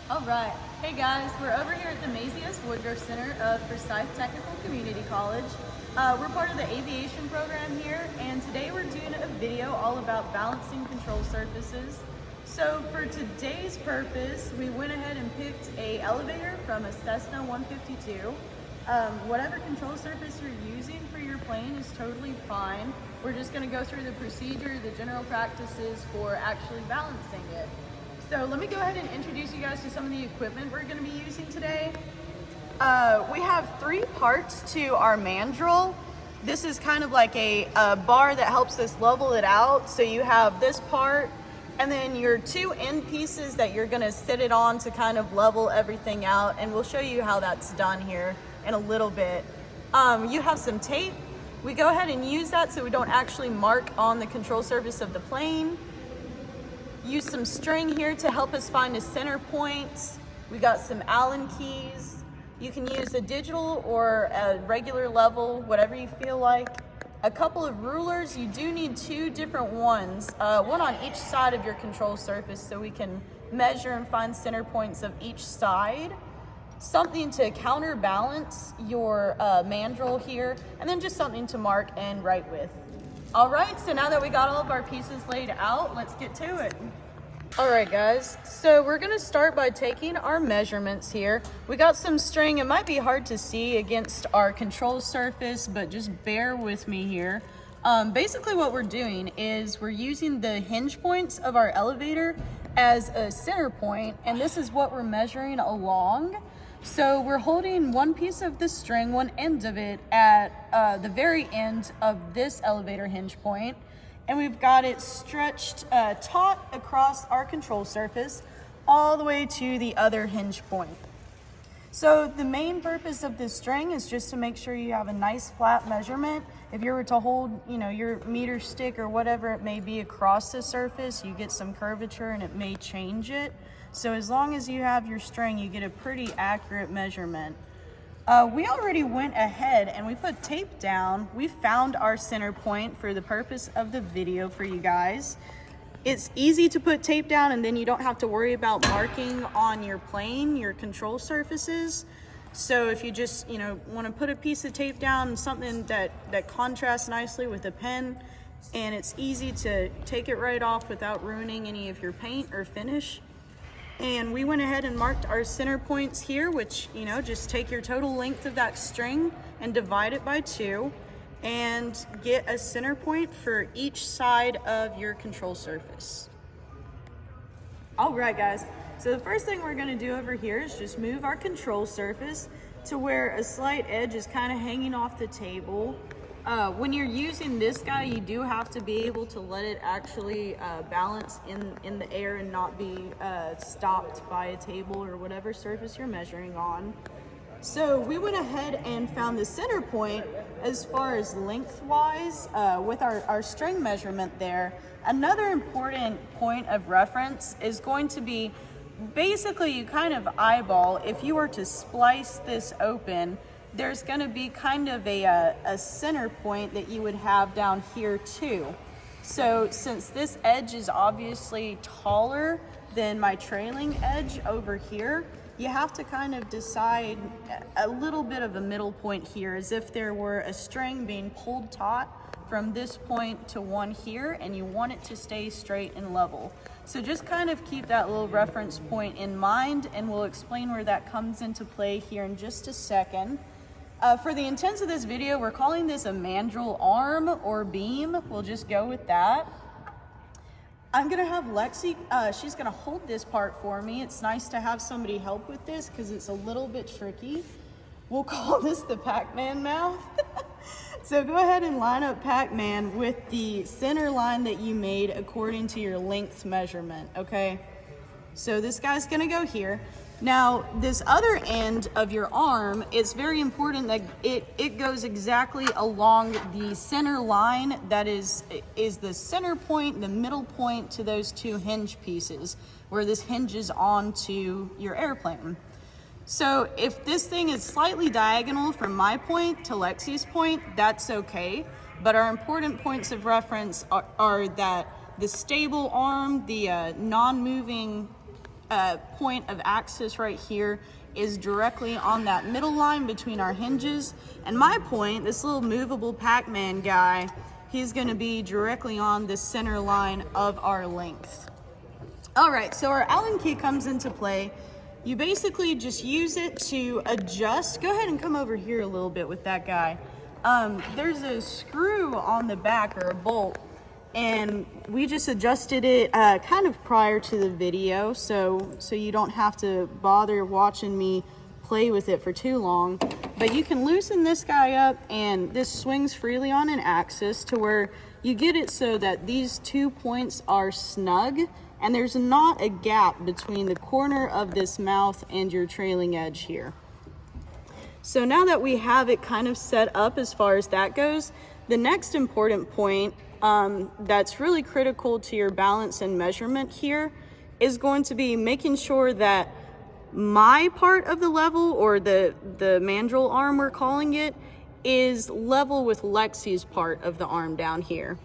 All right. Hey guys, we're over here at the Mazius Woodruff Center of Forsyth Technical Community College. We're part of the aviation program here, and today we're doing a video all about balancing control surfaces. So for today's purpose, we went ahead and picked a elevator from a Cessna 152. Whatever control surface you're using for your plane is totally fine. We're just going to go through the procedure, the general practices for actually balancing it. So let me go ahead and introduce you guys to some of the equipment we're going to be using today. We have three parts to our mandrel. This is kind of like a bar that helps us level it out. So you have this part and then your two end pieces that you're going to sit it on to kind of level everything out. And we'll show you how that's done here in a little bit. You have some tape. We go ahead and use that so we don't actually mark on the control surface of the plane. Use some string here to help us find a center point. We got some Allen keys. You can use a digital or a regular level, whatever you feel like. A couple of rulers. You do need two different ones, one on each side of your control surface so we can measure and find center points of each side. Something to counterbalance your mandrel here, and then just something to mark and write with. All right, so now that we got all of our pieces laid out, let's get to it. All right, guys, so we're gonna start by taking our measurements here. We got some string. It might be hard to see against our control surface, but just bear with me here. Basically what we're doing is we're using the hinge points of our elevator as a center point, and this is what we're measuring along. So we're holding one piece of the string, one end of it, at the very end of this elevator hinge point, and we've got it stretched taut across our control surface all the way to the other hinge point. So the main purpose of this string is just to make sure you have a nice flat measurement. If you were to hold, your meter stick or whatever it may be across the surface, you get some curvature and it may change it. So as long as you have your string, you get a pretty accurate measurement. We already went ahead and we put tape down. We found our center point for the purpose of the video for you guys. It's easy to put tape down and then you don't have to worry about marking on your plane, your control surfaces. So if you just, want to put a piece of tape down, something that contrasts nicely with a pen, and it's easy to take it right off without ruining any of your paint or finish. And we went ahead and marked our center points here, which, just take your total length of that string and divide it by 2 and get a center point for each side of your control surface. All right, guys. So the first thing we're gonna do over here is just move our control surface to where a slight edge is kind of hanging off the table. When you're using this guy, you do have to be able to let it actually balance in the air and not be stopped by a table or whatever surface you're measuring on. So we went ahead and found the center point as far as lengthwise with our string measurement there. Another important point of reference is going to be basically you kind of eyeball. If you were to splice this open, there's going to be kind of a center point that you would have down here too. So since this edge is obviously taller than my trailing edge over here, you have to kind of decide a little bit of a middle point here, as if there were a string being pulled taut from this point to one here, and you want it to stay straight and level. So just kind of keep that little reference point in mind, and we'll explain where that comes into play here in just a second. For the intents of this video, we're calling this a mandrel arm or beam. We'll just go with that. I'm gonna have Lexi, she's gonna hold this part for me. It's nice to have somebody help with this because it's a little bit tricky. We'll call this the Pac-Man mouth. So go ahead and line up Pac-Man with the center line that you made according to your length measurement, okay? So this guy's gonna go here. Now, this other end of your arm, it's very important that it goes exactly along the center line that is the center point, the middle point to those two hinge pieces, where this hinges onto your airplane. So if this thing is slightly diagonal from my point to Lexi's point, that's okay. But our important points of reference are that the stable arm, the non-moving point of axis right here is directly on that middle line between our hinges. And my point, this little movable Pac-Man guy, he's gonna be directly on the center line of our length. All right, so our Allen key comes into play. You basically just use it to adjust. Go ahead and come over here a little bit with that guy. There's a screw on the back, or a bolt, and we just adjusted it kind of prior to the video, so you don't have to bother watching me play with it for too long. But you can loosen this guy up, and this swings freely on an axis to where you get it so that these 2 points are snug, and there's not a gap between the corner of this mouth and your trailing edge here. So now that we have it kind of set up as far as that goes, the next important point that's really critical to your balance and measurement here is going to be making sure that my part of the level, or the mandrel arm we're calling it, is level with Lexi's part of the arm down here.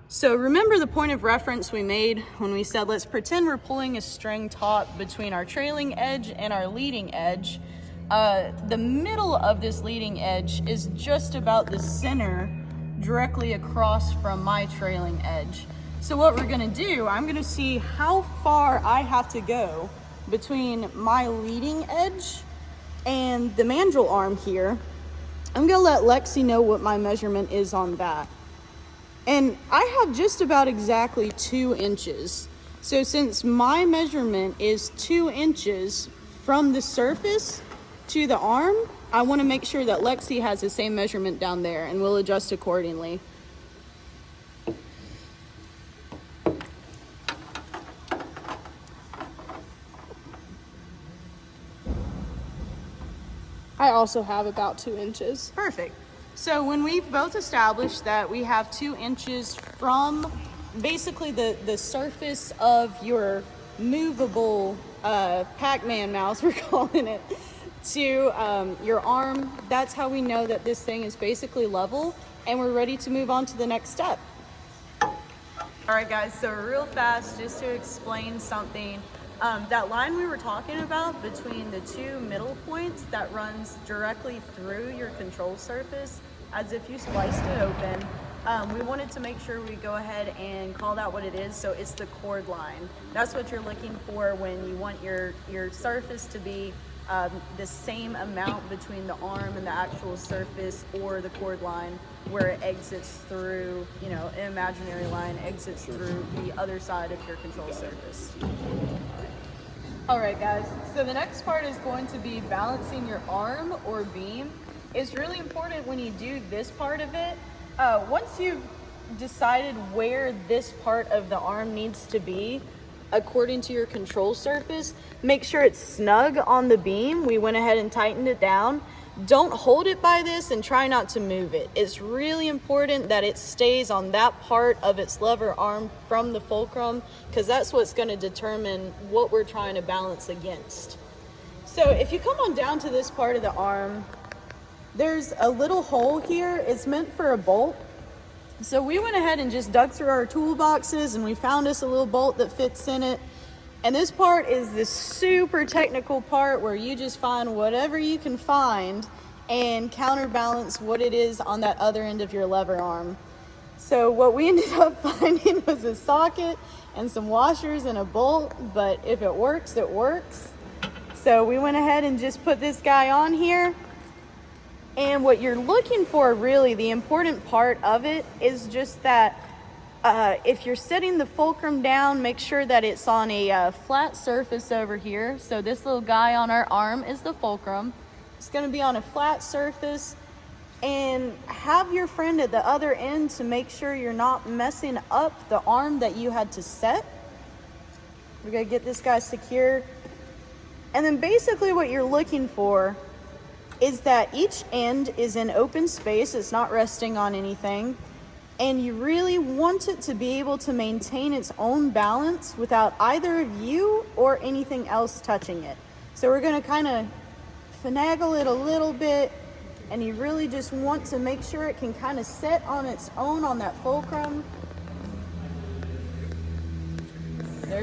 So remember the point of reference we made when we said, let's pretend we're pulling a string taut between our trailing edge and our leading edge. The middle of this leading edge is just about the center, directly across from my trailing edge. So what we're gonna do, I'm gonna see how far I have to go between my leading edge and the mandrel arm here. I'm gonna let Lexi know what my measurement is on that. And I have just about exactly 2 inches. So since my measurement is 2 inches from the surface to the arm, I want to make sure that Lexi has the same measurement down there, and we'll adjust accordingly. I also have about 2 inches. Perfect. So when we've both established that we have 2 inches from basically the surface of your movable Pac-Man mouse, we're calling it, to your arm, that's how we know that this thing is basically level, and we're ready to move on to the next step. All right, guys, so real fast, just to explain something. That line we were talking about between the 2 middle points that runs directly through your control surface, as if you spliced it open, we wanted to make sure we go ahead and call that what it is. So it's the chord line. That's what you're looking for when you want your surface to be the same amount between the arm and the actual surface, or the chord line where it exits through, you know, an imaginary line exits through the other side of your control surface. All right, guys, so the next part is going to be balancing your arm or beam. It's really important when you do this part of it. Once you've decided where this part of the arm needs to be, according to your control surface, make sure it's snug on the beam. We went ahead and tightened it down. Don't hold it by this and try not to move it. It's really important that it stays on that part of its lever arm from the fulcrum, because that's what's going to determine what we're trying to balance against. So if you come on down to this part of the arm, there's a little hole here. It's meant for a bolt. So we went ahead and just dug through our toolboxes, and we found us a little bolt that fits in it. And this part is this super technical part where you just find whatever you can find and counterbalance what it is on that other end of your lever arm. So what we ended up finding was a socket and some washers and a bolt, but if it works, it works. So we went ahead and just put this guy on here. And what you're looking for, really, the important part of it is just that if you're setting the fulcrum down, make sure that it's on a flat surface over here. So this little guy on our arm is the fulcrum. It's going to be on a flat surface, and have your friend at the other end to make sure you're not messing up the arm that you had to set. We're going to get this guy secured. And then basically what you're looking for is that each end is in open space. It's not resting on anything. And you really want it to be able to maintain its own balance without either of you or anything else touching it. So we're going to kind of finagle it a little bit, and you really just want to make sure it can kind of set on its own on that fulcrum.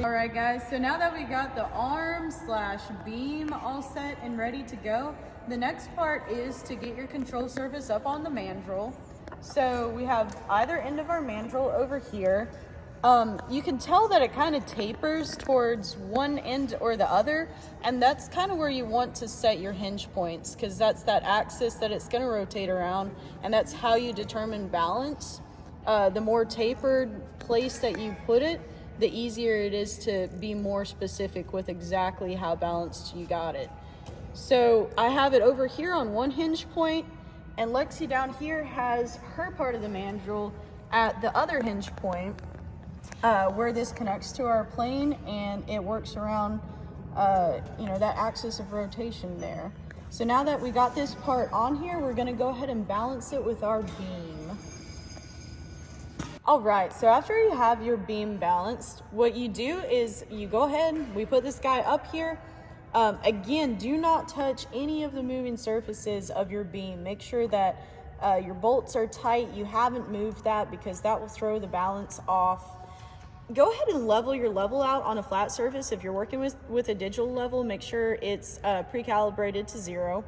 All right, guys, so now that we got the arm / beam all set and ready to go, the next part is to get your control surface up on the mandrel. So we have either end of our mandrel over here. You can tell that it kind of tapers towards one end or the other, and that's kind of where you want to set your hinge points, because that's that axis that it's going to rotate around, and that's how you determine balance. The more tapered place that you put it, the easier it is to be more specific with exactly how balanced you got it. So I have it over here on one hinge point, and Lexi down here has her part of the mandrel at the other hinge point, where this connects to our plane, and it works around that axis of rotation there. So now that we got this part on here, we're going to go ahead and balance it with our beam. All right, so after you have your beam balanced, what you do is you go ahead, we put this guy up here. Again, do not touch any of the moving surfaces of your beam. Make sure that your bolts are tight. You haven't moved that, because that will throw the balance off. Go ahead and level your level out on a flat surface. If you're working with a digital level, make sure it's pre-calibrated to 0.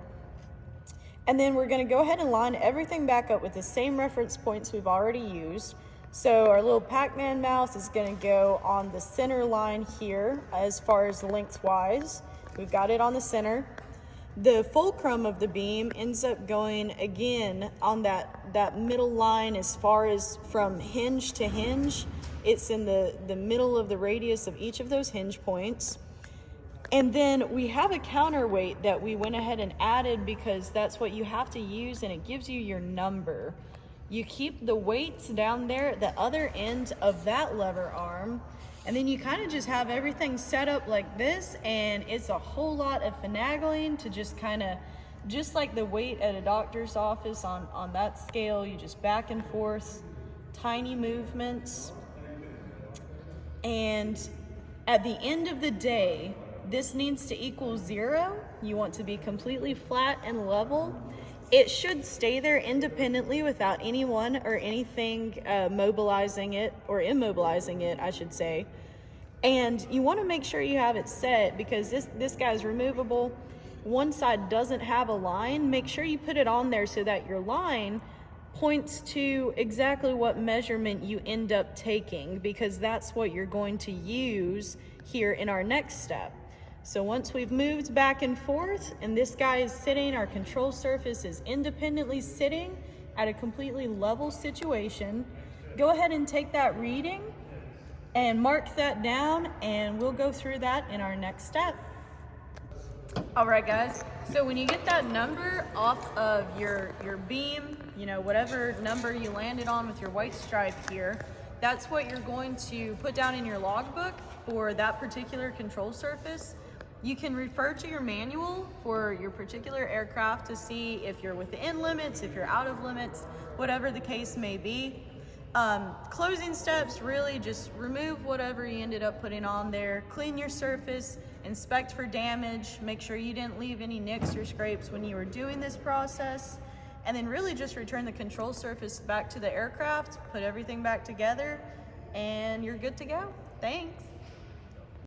And then we're going to go ahead and line everything back up with the same reference points we've already used. So our little Pac-Man mouth is going to go on the center line here as far as lengthwise. We've got it on the center. The fulcrum of the beam ends up going again on that middle line as far as from hinge to hinge. It's in the middle of the radius of each of those hinge points. And then we have a counterweight that we went ahead and added, because that's what you have to use, and it gives you your number. You keep the weights down there at the other end of that lever arm, and then you kind of just have everything set up like this, and it's a whole lot of finagling to just like the weight at a doctor's office on that scale. You just back and forth, tiny movements. And at the end of the day, this needs to equal 0. You want to be completely flat and level. It should stay there independently without anyone or anything mobilizing it, or immobilizing it, I should say. And you want to make sure you have it set, because this guy's removable. One side doesn't have a line. Make sure you put it on there so that your line points to exactly what measurement you end up taking, because that's what you're going to use here in our next step. So once we've moved back and forth and this guy is sitting, our control surface is independently sitting at a completely level situation, go ahead and take that reading and mark that down, and we'll go through that in our next step. All right, guys, so when you get that number off of your beam, whatever number you landed on with your white stripe here, that's what you're going to put down in your logbook for that particular control surface. You can refer to your manual for your particular aircraft to see if you're within limits, if you're out of limits, whatever the case may be. Closing steps, really just remove whatever you ended up putting on there, clean your surface, inspect for damage, make sure you didn't leave any nicks or scrapes when you were doing this process, and then really just return the control surface back to the aircraft, put everything back together, and you're good to go. Thanks.